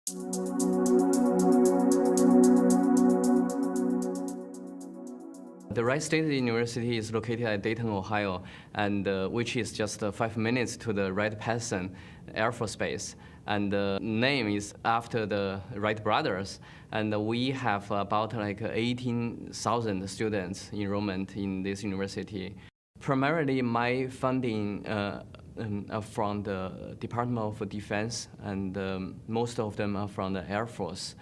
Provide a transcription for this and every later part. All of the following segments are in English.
The Wright State University is located at Dayton, Ohio, and which is just 5 minutes to the Wright-Patterson Air Force Base. And the name is after the Wright brothers. And we have about like 18,000 students enrollment in this university. Primarily, my funding from the Department of Defense, and most of them are from the Air Force.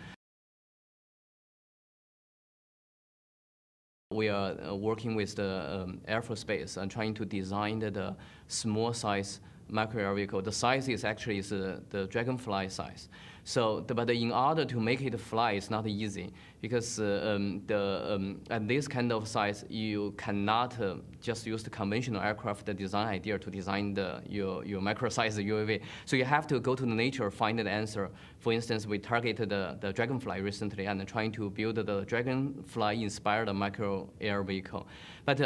We are working with the Air Force Base and trying to design the small size micro-air vehicle. The size is actually the Dragonfly size. So, but in order to make it fly, it's not easy because at this kind of size, you cannot just use the conventional aircraft design idea to design your micro-size UAV. So you have to go to the nature, find the answer. For instance, we targeted the Dragonfly recently and trying to build the Dragonfly-inspired micro-air vehicle. But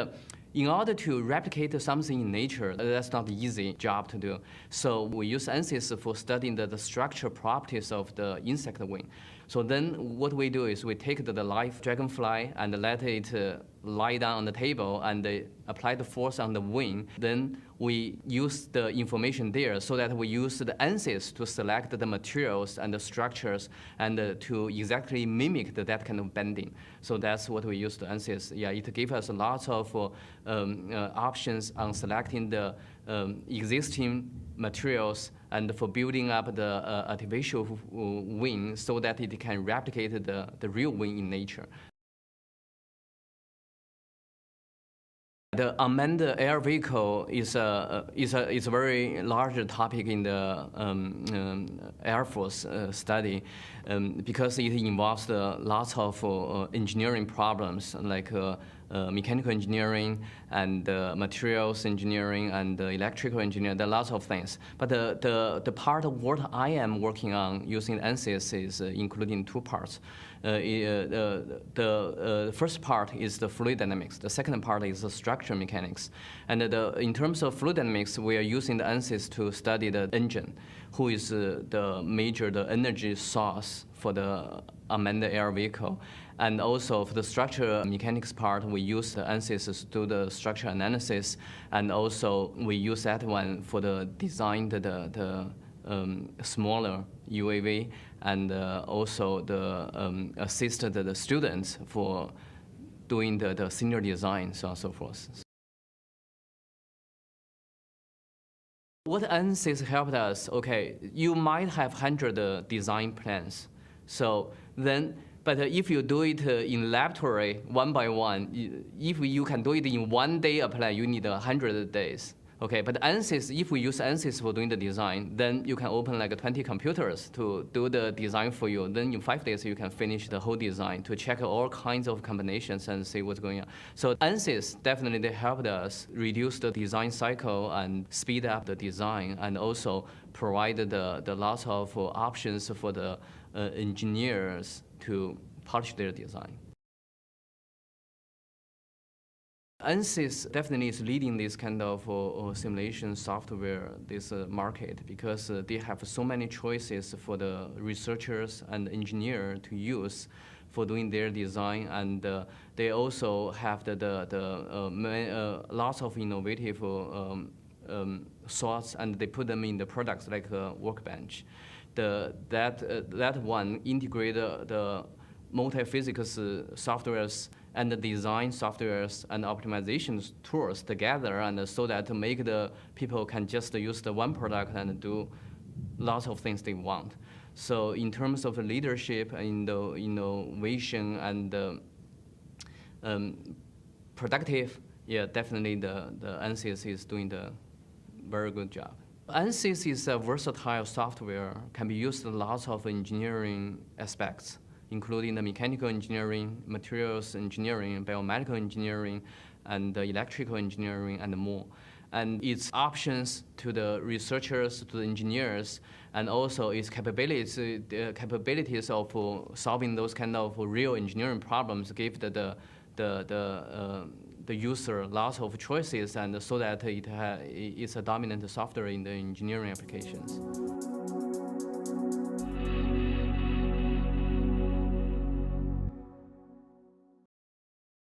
in order to replicate something in nature, that's not an easy job to do. So we use ANSYS for studying the structural properties of the insect wing. So then what we do is we take the live dragonfly and let it lie down on the table and apply the force on the wing. Then we use the information there so that we use the ANSYS to select the materials and the structures and to exactly mimic that kind of bending. So that's what we use the ANSYS. Yeah, it gives us lots of options on selecting the existing materials and for building up the artificial wing so that it can replicate the real wing in nature. The unmanned air vehicle is a very large topic in the Air Force study because it involves lots of engineering problems like mechanical engineering and materials engineering and electrical engineering. There are lots of things. But the part of what I am working on using ANSYS is including two parts. The first part is the fluid dynamics. The second part is the structural mechanics. And in terms of fluid dynamics, we are using the ANSYS to study the engine, who is the energy source for the unmanned air vehicle. And also for the structural mechanics part, we use the ANSYS to do the structural analysis. And also we use that one for the design the smaller UAV, and also the assist the students for doing the senior design, so on and so forth. What ANSYS helped us, okay, you might have 100 design plans. So then, but if you do it in laboratory one by one, if you can do it in 1 day a plan, you need 100 days. Okay, but ANSYS, if we use ANSYS for doing the design, then you can open like 20 computers to do the design for you. Then in 5 days, you can finish the whole design to check all kinds of combinations and see what's going on. So ANSYS definitely helped us reduce the design cycle and speed up the design, and also provide the lots of options for the engineers to polish their design. ANSYS definitely is leading this kind of simulation software, this market, because they have so many choices for the researchers and engineers to use for doing their design, and they also have lots of innovative thoughts, and they put them in the products like Workbench. That one integrate the multi-physics softwares and the design softwares and optimization tools together, and so that make the people can just use the one product and do lots of things they want. So in terms of leadership and the innovation and productive, yeah, definitely the ANSYS is doing the very good job. ANSYS is a versatile software, can be used in lots of engineering aspects, including the mechanical engineering, materials engineering, biomedical engineering, and electrical engineering, and more. And its options to the researchers, to the engineers, and also its capabilities of solving those kind of real engineering problems give the user lots of choices, and so that it's a dominant software in the engineering applications.